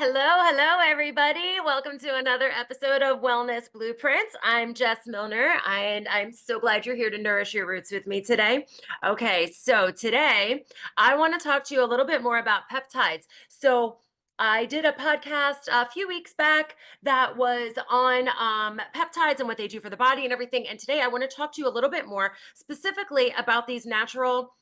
Hello, everybody. Welcome to another episode of Wellness Blueprints. I'm Jess Milner, and I'm so glad you're here to nourish your roots with me today. Okay, so today I want to talk to you a little bit more about peptides. I did a podcast a few weeks back that was on peptides and what they do for the body and everything. And today I want to talk to you a little bit more specifically about these natural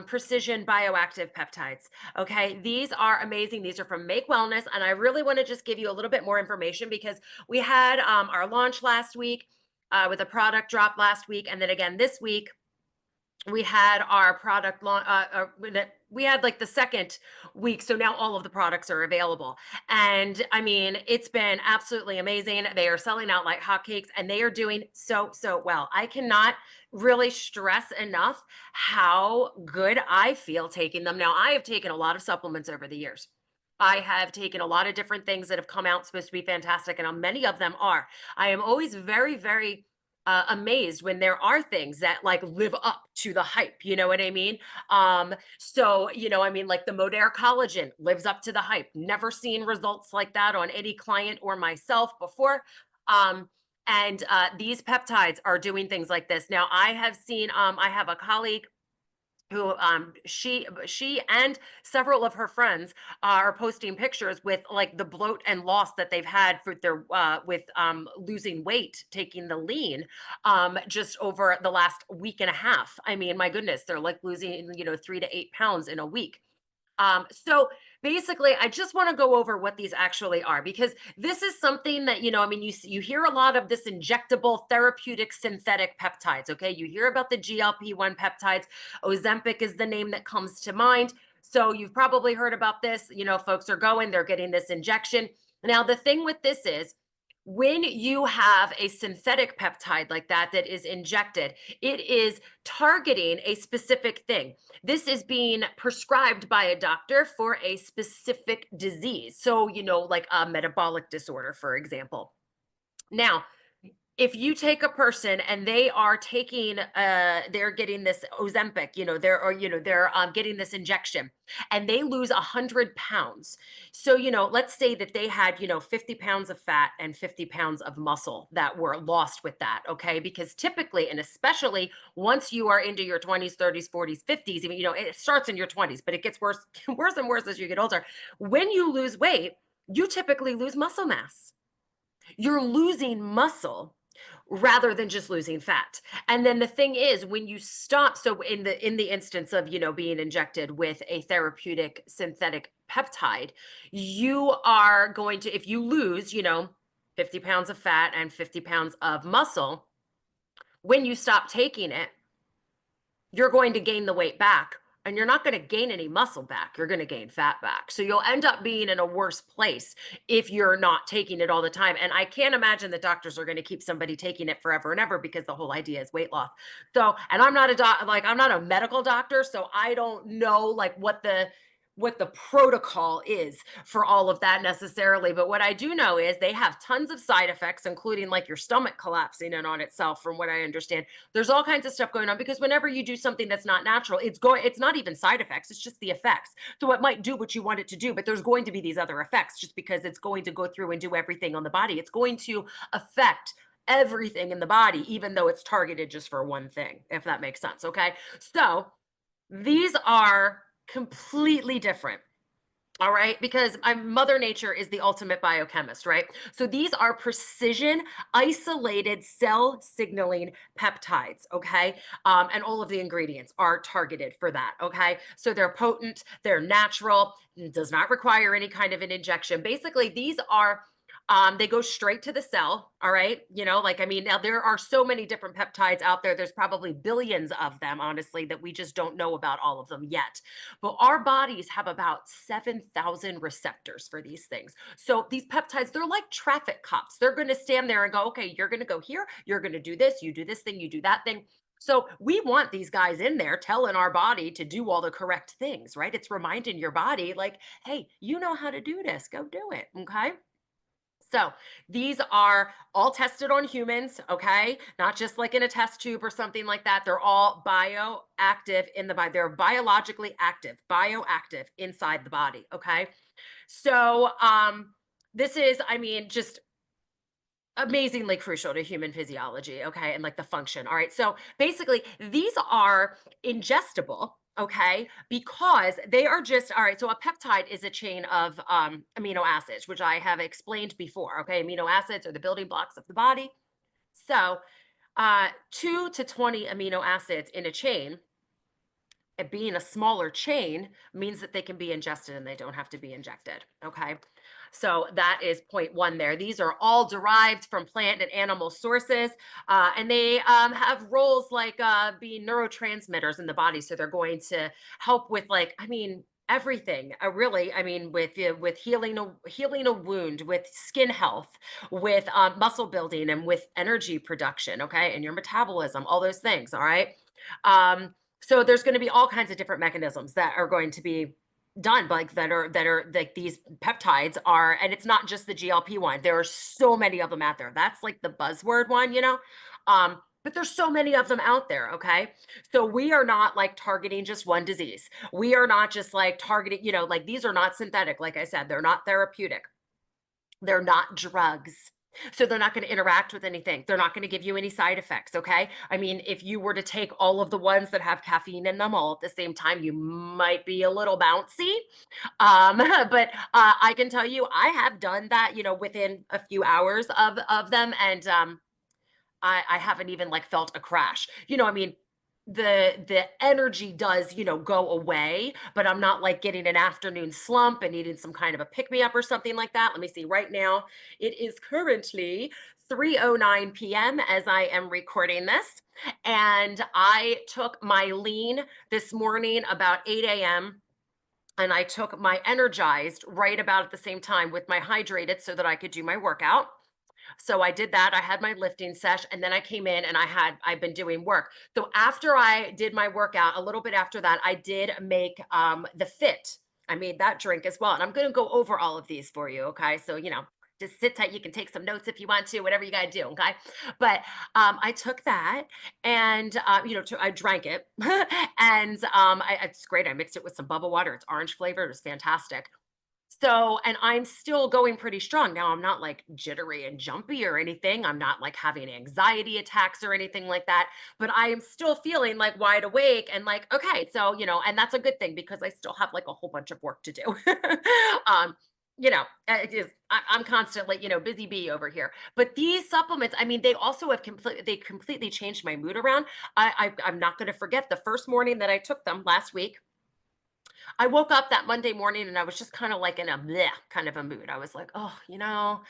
precision bioactive peptides. Okay, these are amazing. These are from Make Wellness, and I really want to just give you a little bit more information because we had our launch last week with a product drop last week, and then again this week we had our product launch. We had like the second week, so now all of the products are available, and I mean it's been absolutely amazing. They are selling out like hotcakes, and they are doing so well. I cannot really stress enough how good I feel taking them. Now, I have taken a lot of supplements over the years. I have taken a lot of different things that have come out supposed to be fantastic, and many of them are. I am always very amazed when there are things that like live up to the hype. You know what I mean? I mean, like the Modere collagen lives up to the hype. Never seen results like that on any client or myself before. These peptides are doing things like this. Now, I have seen. I have a colleague who she and several of her friends are posting pictures with like the bloat and loss that they've had for their with losing weight, taking the lean just over the last week and a half. I mean, my goodness, they're like losing 3 to 8 pounds in a week. So basically, I just want to go over what these actually are because this is something that, I mean, you hear a lot of this injectable therapeutic synthetic peptides. Okay. You hear about the GLP-1 peptides. Ozempic is the name that comes to mind. So you've probably heard about this. Folks are they're getting this injection. Now, the thing with this is, when you have a synthetic peptide like that is injected, it is targeting a specific thing. This is being prescribed by a doctor for a specific disease. So, like a metabolic disorder, for example. Now, if you take a person and they are taking they're getting this Ozempic, they're getting this injection and they lose 100 pounds. So, let's say that they had 50 pounds of fat and 50 pounds of muscle that were lost with that. Okay, because typically, and especially once you are into your 20s, 30s, 40s, 50s, even it starts in your 20s, but it gets worse worse and worse as you get older. When you lose weight, you typically lose muscle mass. You're losing muscle rather than just losing fat. And then the thing is, when you stop, so in the instance of being injected with a therapeutic synthetic peptide, you are going to, if you lose 50 pounds of fat and 50 pounds of muscle, when you stop taking it, you're going to gain the weight back, and you're not going to gain any muscle back. You're going to gain fat back. So you'll end up being in a worse place if you're not taking it all the time. And I can't imagine that doctors are going to keep somebody taking it forever and ever because the whole idea is weight loss. So, and I'm not I'm not a medical doctor, so I don't know like what the protocol is for all of that necessarily. But what I do know is they have tons of side effects, including like your stomach collapsing in on itself, from what I understand. There's all kinds of stuff going on because whenever you do something that's not natural, it's not even side effects, it's just the effects. So it might do what you want it to do, but there's going to be these other effects just because it's going to go through and do everything on the body. It's going to affect everything in the body, even though it's targeted just for one thing, if that makes sense. Okay. So these are completely different. All right, because Mother Nature is the ultimate biochemist, right? So these are precision isolated cell signaling peptides, okay? And all of the ingredients are targeted for that, okay? So they're potent, they're natural, does not require any kind of an injection. Basically, these are they go straight to the cell. All right. I mean, now there are so many different peptides out there. There's probably billions of them, honestly, that we just don't know about all of them yet. But our bodies have about 7,000 receptors for these things. So these peptides, they're like traffic cops. They're going to stand there and go, okay, you're going to go here. You're going to do this. You do this thing. You do that thing. So we want these guys in there telling our body to do all the correct things, right? It's reminding your body, like, hey, you know how to do this. Go do it. Okay. So these are all tested on humans, okay? Not just like in a test tube or something like that. They're all bioactive in the body. They're biologically active, bioactive inside the body, okay? So this is, I mean, just amazingly crucial to human physiology, okay, and like the function. All right. So basically, these are ingestible, okay, because they are just all right. So a peptide is a chain of amino acids, which I have explained before. Okay, amino acids are the building blocks of the body. So 2 to 20 amino acids in a chain, it being a smaller chain means that they can be ingested and they don't have to be injected. Okay. So that is point one there. These are all derived from plant and animal sources, and they have roles like being neurotransmitters in the body. So they're going to help with, like, I mean, everything. Really, I mean, with healing a wound, with skin health, with muscle building, and with energy production. Okay, and your metabolism, all those things. All right. So there's going to be all kinds of different mechanisms that are going to be done, like that are like these peptides are, and it's not just the GLP-1. There are so many of them out there. That's like the buzzword one, you know. But there's so many of them out there, okay? So we are not like targeting just one disease. We are not just like targeting, you know, like these are not synthetic. Like I said, they're not therapeutic. They're not drugs. So they're not going to interact with anything. They're not going to give you any side effects. Okay. I mean, if you were to take all of the ones that have caffeine in them all at the same time, you might be a little bouncy. But I can tell you, I have done that, you know, within a few hours of them. And I haven't even like felt a crash. You know, I mean, the energy does, you know, go away, but I'm not like getting an afternoon slump and needing some kind of a pick me up or something like that. Let me see. Right now, it is currently 3:09 p.m. as I am recording this, and I took my lean this morning about 8 a.m. and I took my energized right about at the same time with my hydrated so that I could do my workout. So I did that. I had my lifting sesh, and then I came in and I've been doing work. So after I did my workout, a little bit after that, I did make the fit. I made that drink as well. And I'm going to go over all of these for you. Okay. So, you know, just sit tight. You can take some notes if you want to, whatever you got to do. Okay. But I took that and, you know, I drank it and it's great. I mixed it with some bubble water. It's orange flavor. It was fantastic. So, and I'm still going pretty strong. Now, I'm not like jittery and jumpy or anything. I'm not like having anxiety attacks or anything like that, but I am still feeling like wide awake and like, okay, so, you know, and that's a good thing because I still have like a whole bunch of work to do. um, you know, I'm constantly, you know, busy bee over here. But these supplements, I mean, they also have completely changed my mood around. I'm not going to forget the first morning that I took them last week. I woke up that Monday morning and I was just kind of like in a bleh kind of a mood. I was like, oh, you know,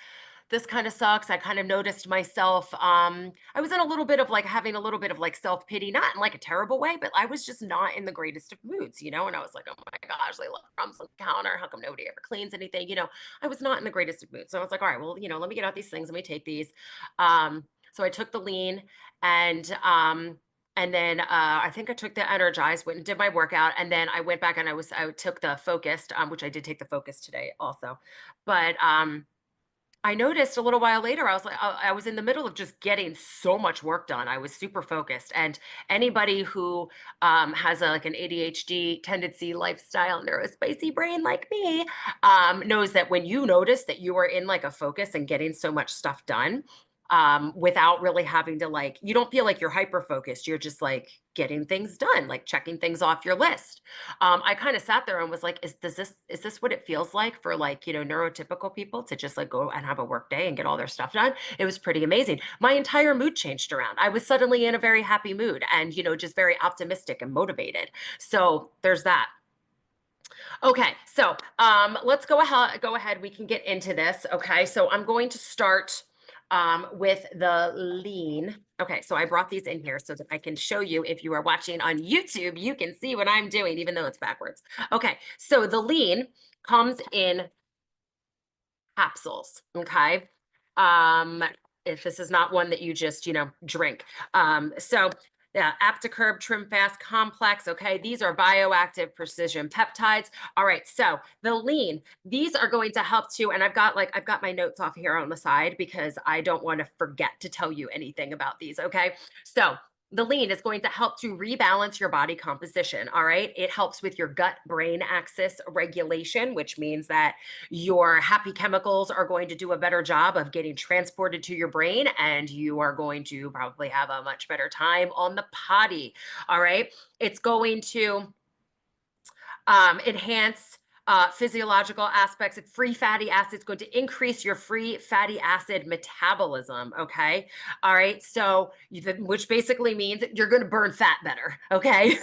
this kind of sucks. I kind of noticed myself. I was in a little bit of like having a little bit of like self pity, not in like a terrible way, but I was just not in the greatest of moods, you know. And I was like, oh my gosh, they left crumbs on the counter. How come nobody ever cleans anything? You know, I was not in the greatest of moods. So I was like, all right, well, you know, let me get out these things. Let me take these. So I took the lean and and then I think I took the energized, went and did my workout, and then I went back and I took the focused, which I did take the focus today also. But I noticed a little while later, I was like, I was in the middle of just getting so much work done. I was super focused. And anybody who has like an ADHD tendency, lifestyle, neurospicy brain like me, knows that when you notice that you are in like a focus and getting so much stuff done, without really having to like, you don't feel like you're hyper focused. You're just like getting things done, like checking things off your list. I kind of sat there and was like, is this what it feels like for like, you know, neurotypical people to just like go and have a work day and get all their stuff done? It was pretty amazing. My entire mood changed around. I was suddenly in a very happy mood and, you know, just very optimistic and motivated. So there's that. Okay, so let's go ahead. Go ahead. We can get into this. Okay, so I'm going to start with the lean. Okay, so I brought these in here so that I can show you. If you are watching on YouTube, you can see what I'm doing, even though it's backwards. Okay, so the lean comes in capsules. Okay, um, if this is not one that you just, you know, drink. So Yeah, Apticurb, Trim Fast Complex. Okay, these are bioactive precision peptides. All right, so the lean, these are going to help too. And I've got my notes off here on the side because I don't want to forget to tell you anything about these. Okay, so the lean is going to help to rebalance your body composition. All right. It helps with your gut brain axis regulation, which means that your happy chemicals are going to do a better job of getting transported to your brain, and you are going to probably have a much better time on the potty. All right. It's going to enhance physiological aspects of free fatty acids, going to increase your free fatty acid metabolism. Okay. All right. So, which basically means you're going to burn fat better. Okay.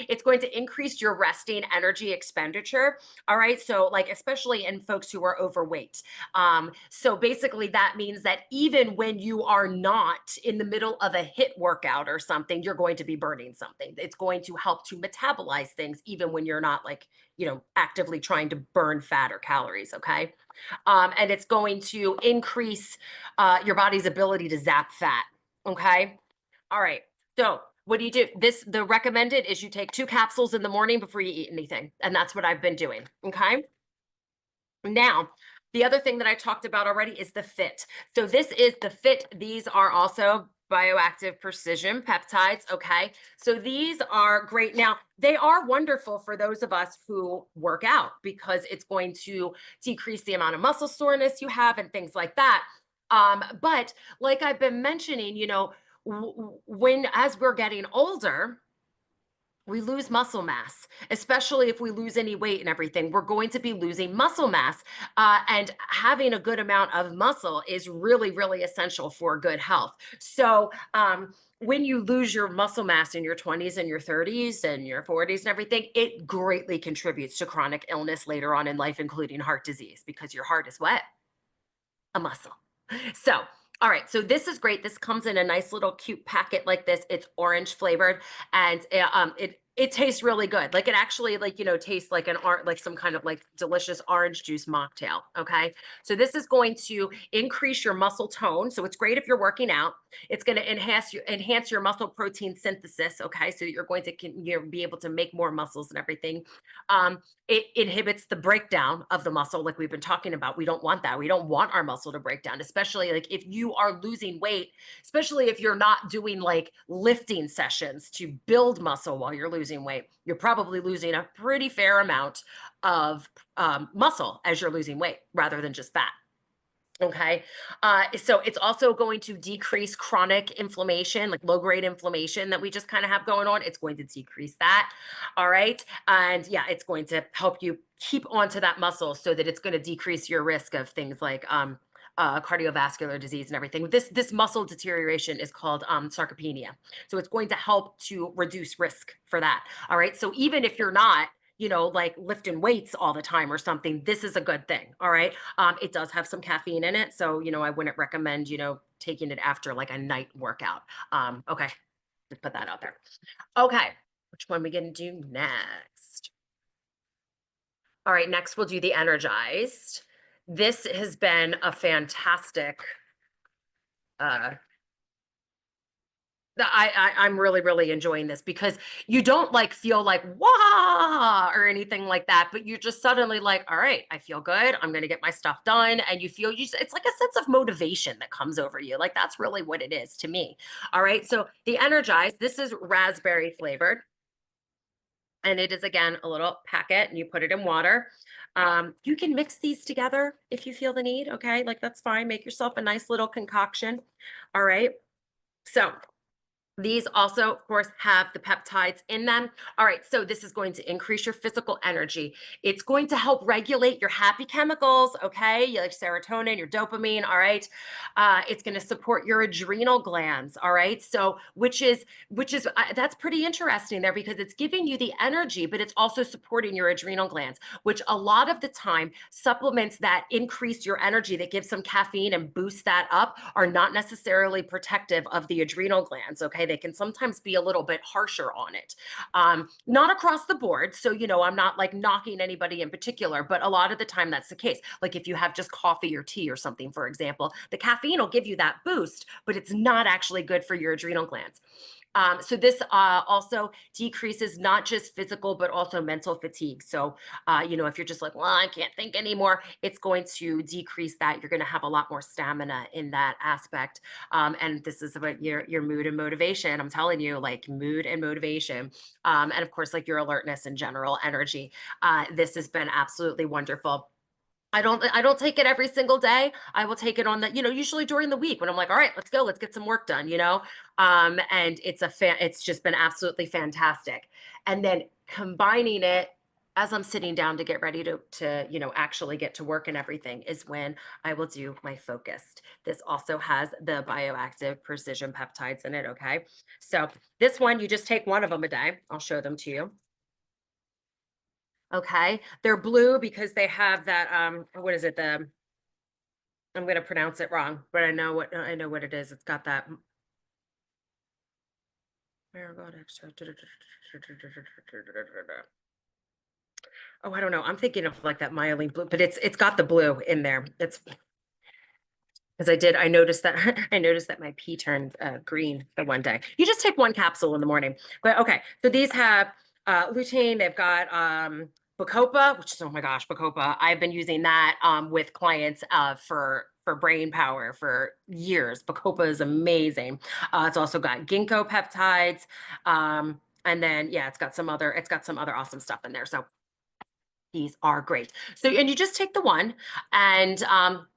It's going to increase your resting energy expenditure. All right. So, like, especially in folks who are overweight. So, basically, that means that even when you are not in the middle of a HIIT workout or something, you're going to be burning something. It's going to help to metabolize things, even when you're not, like, actively trying to burn fat or calories. Okay. And it's going to increase your body's ability to zap fat. Okay. All right. So, what do you do? The recommended is you take 2 capsules in the morning before you eat anything. And that's what I've been doing. Okay. Now, the other thing that I talked about already is the fit. So this is the fit. These are also bioactive precision peptides. Okay. So these are great. Now, they are wonderful for those of us who work out because it's going to decrease the amount of muscle soreness you have and things like that. But like I've been mentioning, when as we're getting older, we lose muscle mass, especially if we lose any weight and everything. We're going to be losing muscle mass. And having a good amount of muscle is really, really essential for good health. So, when you lose your muscle mass in your 20s and your 30s and your 40s and everything, it greatly contributes to chronic illness later on in life, including heart disease, because your heart is what? A muscle. So, all right. So this is great. This comes in a nice little cute packet like this. It's orange flavored, and it tastes really good. Like, it actually, like, tastes like like some kind of like delicious orange juice mocktail. Okay. So this is going to increase your muscle tone. So it's great if you're working out. It's going to enhance your muscle protein synthesis. Okay. So you're going to be able to make more muscles and everything. It inhibits the breakdown of the muscle, like we've been talking about. We don't want that. We don't want our muscle to break down, especially like if you are losing weight, especially if you're not doing like lifting sessions to build muscle while you're losing weight. You're probably losing a pretty fair amount of muscle as you're losing weight rather than just fat. Okay. So it's also going to decrease chronic inflammation, like low grade inflammation that we just kind of have going on. It's going to decrease that. All right. And yeah, it's going to help you keep onto that muscle so that it's going to decrease your risk of things like cardiovascular disease and everything. This muscle deterioration is called sarcopenia. So it's going to help to reduce risk for that. All right. So even if you're not, like lifting weights all the time or something, this is a good thing. All right. It does have some caffeine in it. So, I wouldn't recommend, taking it after like a night workout. Okay. Just put that out there. Okay. Which one we gonna do next? All right. Next, we'll do the energized. This has been a fantastic uh I'm really, really enjoying this because you don't like feel like wah or anything like that, but you're just suddenly like, all right, I feel good. I'm gonna get my stuff done. And it's like a sense of motivation that comes over you. Like, that's really what it is to me. All right. So the Energize, this is raspberry flavored. And it is again a little packet, and you put it in water. You can mix these together if you feel the need. Okay. Like, that's fine. Make yourself a nice little concoction. All right. So these also, of course, have the peptides in them. All right, so this is going to increase your physical energy. It's going to help regulate your happy chemicals, okay? You like serotonin, your dopamine, all right? It's going to support your adrenal glands, all right? So, that's pretty interesting there because it's giving you the energy, but it's also supporting your adrenal glands, which a lot of the time supplements that increase your energy, that give some caffeine and boost that up, are not necessarily protective of the adrenal glands, okay? They can sometimes be a little bit harsher on it. Not across the board. So, I'm not like knocking anybody in particular, but a lot of the time that's the case. Like, if you have just coffee or tea or something, for example, the caffeine will give you that boost, but it's not actually good for your adrenal glands. So this also decreases not just physical but also mental fatigue. So if you're just like, well, I can't think anymore, it's going to decrease that. You're going to have a lot more stamina in that aspect. And this is about your mood and motivation. I'm telling you, like mood and motivation, and of course, like your alertness and general energy. This has been absolutely wonderful. I don't take it every single day. I will take it on the, usually during the week when I'm like, all right, let's go, let's get some work done. And it's just been absolutely fantastic. And then combining it as I'm sitting down to get ready to actually get to work and everything is when I will do my focused. This also has the bioactive precision peptides in it. Okay. So this one, you just take one of them a day. I'll show them to you. Okay. They're blue because they have that what is it? I'm going to pronounce it wrong, but I know what it is. It's got that marigold extract. Oh, I don't know. I'm thinking of like that myelin blue, but it's got the blue in there. It's because I noticed that I noticed that my pee turned green the one day. You just take one capsule in the morning. But okay, so these have lutein. They've got Bacopa, which is, oh my gosh, Bacopa. I've been using that with clients for brain power for years. Bacopa is amazing. It's also got ginkgo peptides, and then yeah, it's got some other awesome stuff in there. So these are great. So, and you just take the one, and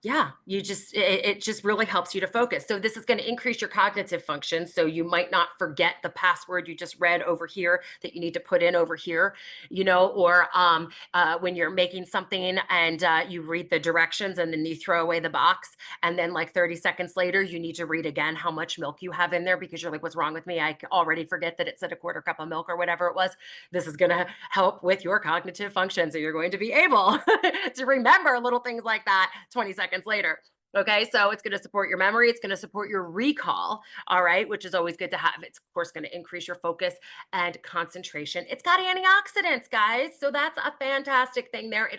yeah, it just really helps you to focus. So, this is going to increase your cognitive function. So, you might not forget the password you just read over here that you need to put in over here, or when you're making something and you read the directions and then you throw away the box, and then like 30 seconds later, you need to read again how much milk you have in there because you're like, what's wrong with me? I already forget that it said a quarter cup of milk or whatever it was. This is going to help with your cognitive function. So you're going to be able to remember little things like that 20 seconds later. Okay, so it's going to support your memory. It's going to support your recall. All right, which is always good to have. It's, of course, going to increase your focus and concentration. It's got antioxidants, guys. So that's a fantastic thing there.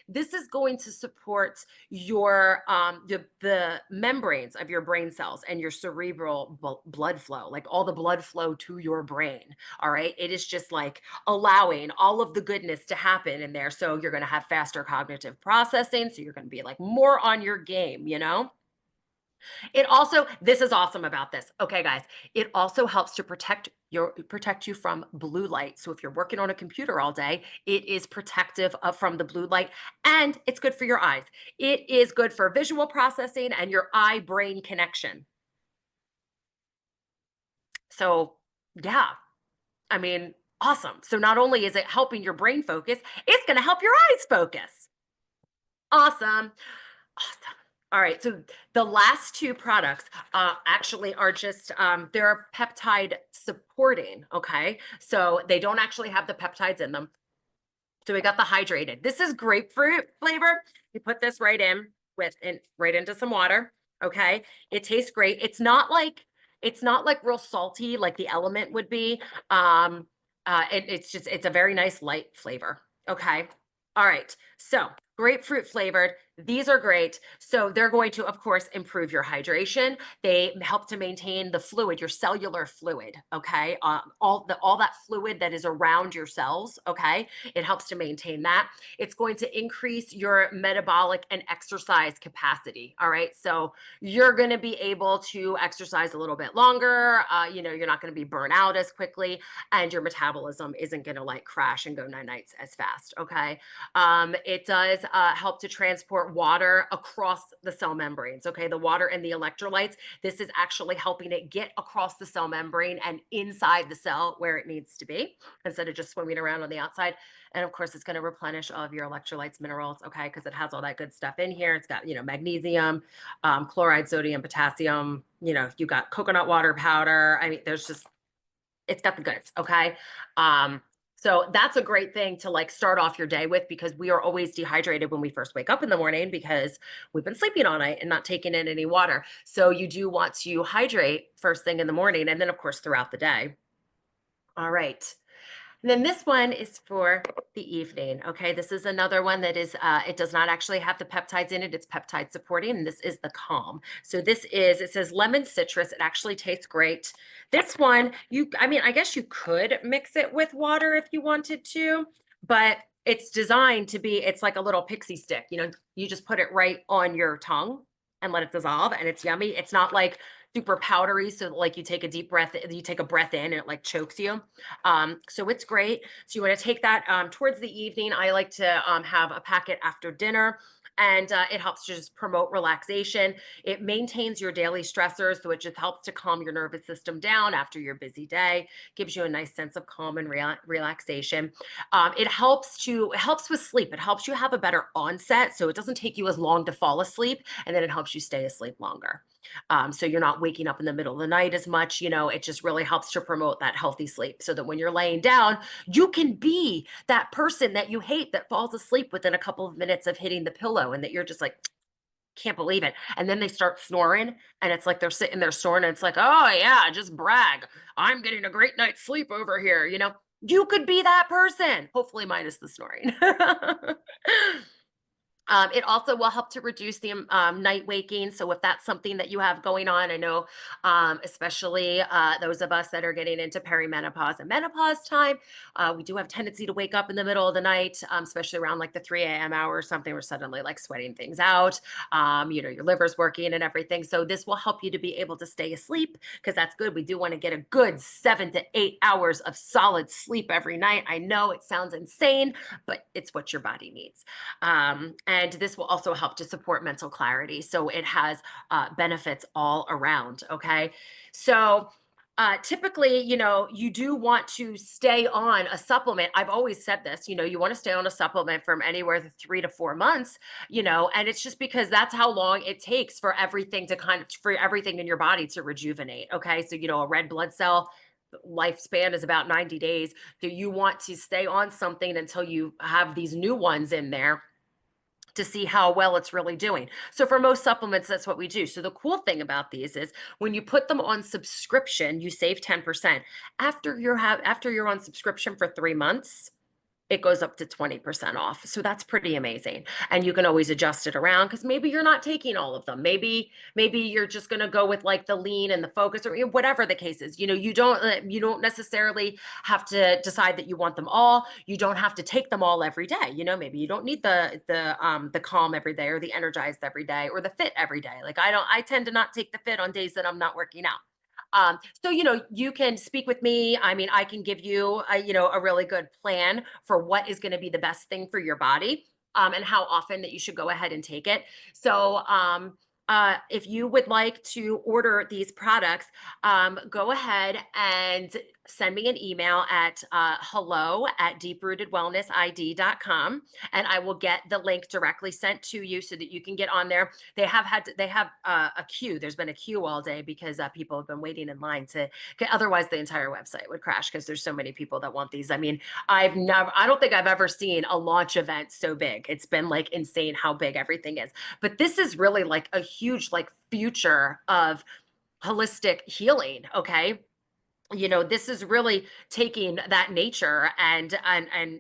This is going to support the membranes of your brain cells and your cerebral blood flow, like all the blood flow to your brain. All right, it is just like allowing all of the goodness to happen in there. So you're going to have faster cognitive processing. So you're going to be like more on your game. It also, this is awesome about this. Okay, guys, it also helps to protect you from blue light. So if you're working on a computer all day, it is protective from the blue light, and it's good for your eyes. It is good for visual processing and your eye brain connection. So yeah, I mean, awesome. So not only is it helping your brain focus, it's going to help your eyes focus. Awesome. Awesome. All right. So the last two products actually are just, they're peptide supporting. Okay. So they don't actually have the peptides in them. So we got the hydrated. This is grapefruit flavor. You put this right into some water. Okay. It tastes great. It's not like real salty like the element would be. It's a very nice light flavor. Okay. All right. So grapefruit flavored. These are great. So they're going to, of course, improve your hydration. They help to maintain the fluid, your cellular fluid. Okay. All that fluid that is around your cells. Okay. It helps to maintain that. It's going to increase your metabolic and exercise capacity. All right. So you're going to be able to exercise a little bit longer. You're not going to be burnt out as quickly, and your metabolism isn't going to like crash and go nine nights as fast. Okay. It does help to transport water across the cell membranes. Okay. The water and the electrolytes. This is actually helping it get across the cell membrane and inside the cell where it needs to be instead of just swimming around on the outside. And of course, it's going to replenish all of your electrolytes, minerals. Okay. Because it has all that good stuff in here. It's got, magnesium, chloride, sodium, potassium. You got coconut water powder. I mean, it's got the goods. Okay. So that's a great thing to like start off your day with, because we are always dehydrated when we first wake up in the morning because we've been sleeping all night and not taking in any water. So you do want to hydrate first thing in the morning, and then of course throughout the day. All right. And then this one is for the evening. Okay, this is another one that is, it does not actually have the peptides in it. It's peptide supporting, and this is the Calm. So this is, it says lemon citrus. It actually tastes great. This one, I mean, I guess you could mix it with water if you wanted to, but it's designed to be, it's like a little pixie stick. You just put it right on your tongue and let it dissolve, and it's yummy. It's not like super powdery, so like you take a deep breath, you take a breath in and it like chokes you. So it's great. So you want to take that towards the evening. I like to have a packet after dinner, and it helps to just promote relaxation. It maintains your daily stressors, so it just helps to calm your nervous system down after your busy day, gives you a nice sense of calm and relaxation. It helps with sleep. It helps you have a better onset, so it doesn't take you as long to fall asleep, and then it helps you stay asleep longer. So you're not waking up in the middle of the night as much. It just really helps to promote that healthy sleep so that when you're laying down, you can be that person that you hate that falls asleep within a couple of minutes of hitting the pillow and that you're just like, can't believe it. And then they start snoring and it's like they're sitting there snoring and it's like, oh yeah, just brag. I'm getting a great night's sleep over here. You could be that person, hopefully minus the snoring. It also will help to reduce the night waking. So if that's something that you have going on, I know, especially those of us that are getting into perimenopause and menopause time, we do have tendency to wake up in the middle of the night, especially around like the 3 a.m. hour or something. We're suddenly like sweating things out. Your liver's working and everything. So this will help you to be able to stay asleep because that's good. We do want to get a good 7 to 8 hours of solid sleep every night. I know it sounds insane, but it's what your body needs. And this will also help to support mental clarity. So it has benefits all around. Okay. So typically, you do want to stay on a supplement. I've always said this, you want to stay on a supplement from anywhere to 3 to 4 months, and it's just because that's how long it takes for everything for everything in your body to rejuvenate. Okay. So, a red blood cell lifespan is about 90 days. So you want to stay on something until you have these new ones in there to see how well it's really doing. So for most supplements, that's what we do. So the cool thing about these is when you put them on subscription, you save 10%. After you're on subscription for 3 months, it goes up to 20% off. So that's pretty amazing. And you can always adjust it around because maybe you're not taking all of them. Maybe you're just going to go with like the lean and the focus or whatever the case is. You don't necessarily have to decide that you want them all. You don't have to take them all every day. Maybe you don't need the calm every day or the energized every day or the fit every day. Like I tend to not take the fit on days that I'm not working out. So, you can speak with me. I mean, I can give you, a really good plan for what is going to be the best thing for your body, and how often that you should go ahead and take it. So, if you would like to order these products, go ahead and send me an email at hello@deeprootedwellnessid.com, and I will get the link directly sent to you so that you can get on there. They have a queue. There's been a queue all day because people have been waiting in line otherwise the entire website would crash because there's so many people that want these. I mean, I don't think I've ever seen a launch event so big. It's been like insane how big everything is. But this is really like a huge like future of holistic healing. Okay. This is really taking that nature and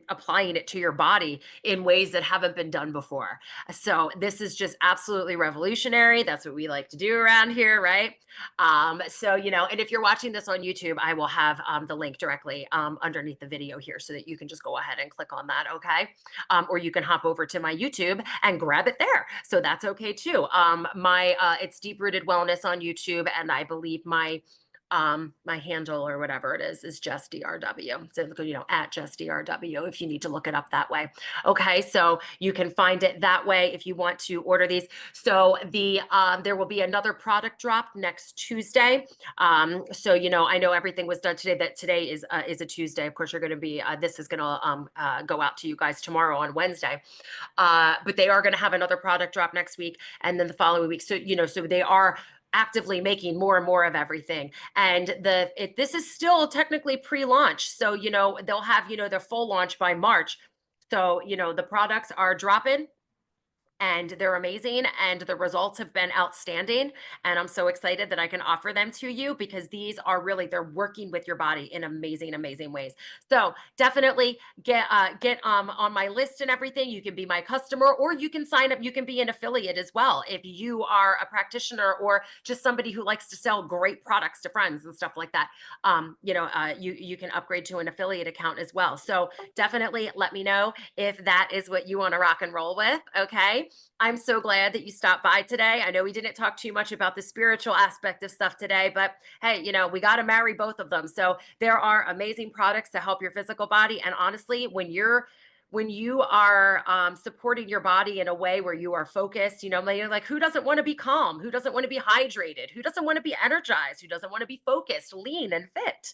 applying it to your body in ways that haven't been done before. So this is just absolutely revolutionary. That's what we like to do around here, right? So and if you're watching this on YouTube, I will have the link directly underneath the video here so that you can just go ahead and click on that. Okay. Or you can hop over to my YouTube and grab it there. So that's okay too. It's Deep Rooted Wellness on YouTube, and I believe my handle or whatever it is Jess DRW. So at Jess DRW if you need to look it up that way. Okay, so you can find it that way if you want to order these. So there will be another product drop next Tuesday. So I know everything was done today. That today is a Tuesday. Of course, you're going to be. This is going to go out to you guys tomorrow on Wednesday. But they are going to have another product drop next week, and then the following week. So so they are actively making more and more of everything. And this is still technically pre-launch. So, they'll have, their full launch by March. So, the products are dropping and they're amazing and the results have been outstanding, and I'm so excited that I can offer them to you because these are really, they're working with your body in amazing ways. So definitely get on my list and everything. You can be my customer or you can sign up, you can be an affiliate as well if you are a practitioner or just somebody who likes to sell great products to friends and stuff like that. You can upgrade to an affiliate account as well. So definitely let me know if that is what you want to rock and roll with. Okay. I'm so glad that you stopped by today. I know we didn't talk too much about the spiritual aspect of stuff today, but hey, we got to marry both of them. So there are amazing products to help your physical body. And honestly, when you are supporting your body in a way where you are focused, like who doesn't want to be calm? Who doesn't want to be hydrated? Who doesn't want to be energized? Who doesn't want to be focused, lean, and fit?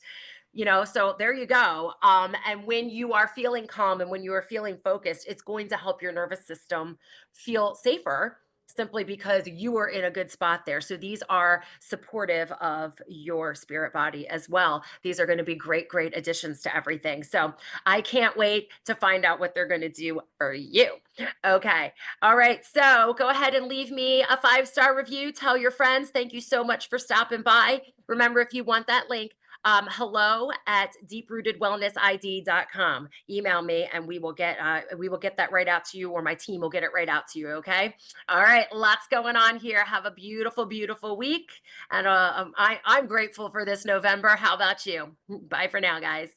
So there you go. And when you are feeling calm and when you are feeling focused, it's going to help your nervous system feel safer simply because you are in a good spot there. So these are supportive of your spirit body as well. These are going to be great additions to everything. So I can't wait to find out what they're going to do for you. Okay. All right. So go ahead and leave me a 5-star review. Tell your friends. Thank you so much for stopping by. Remember, if you want that link, hello at deeprootedwellnessid.com. Email me and we will get that right out to you, or my team will get it right out to you. Okay. All right. Lots going on here. Have a beautiful week. And I'm grateful for this November. How about you? Bye for now, guys.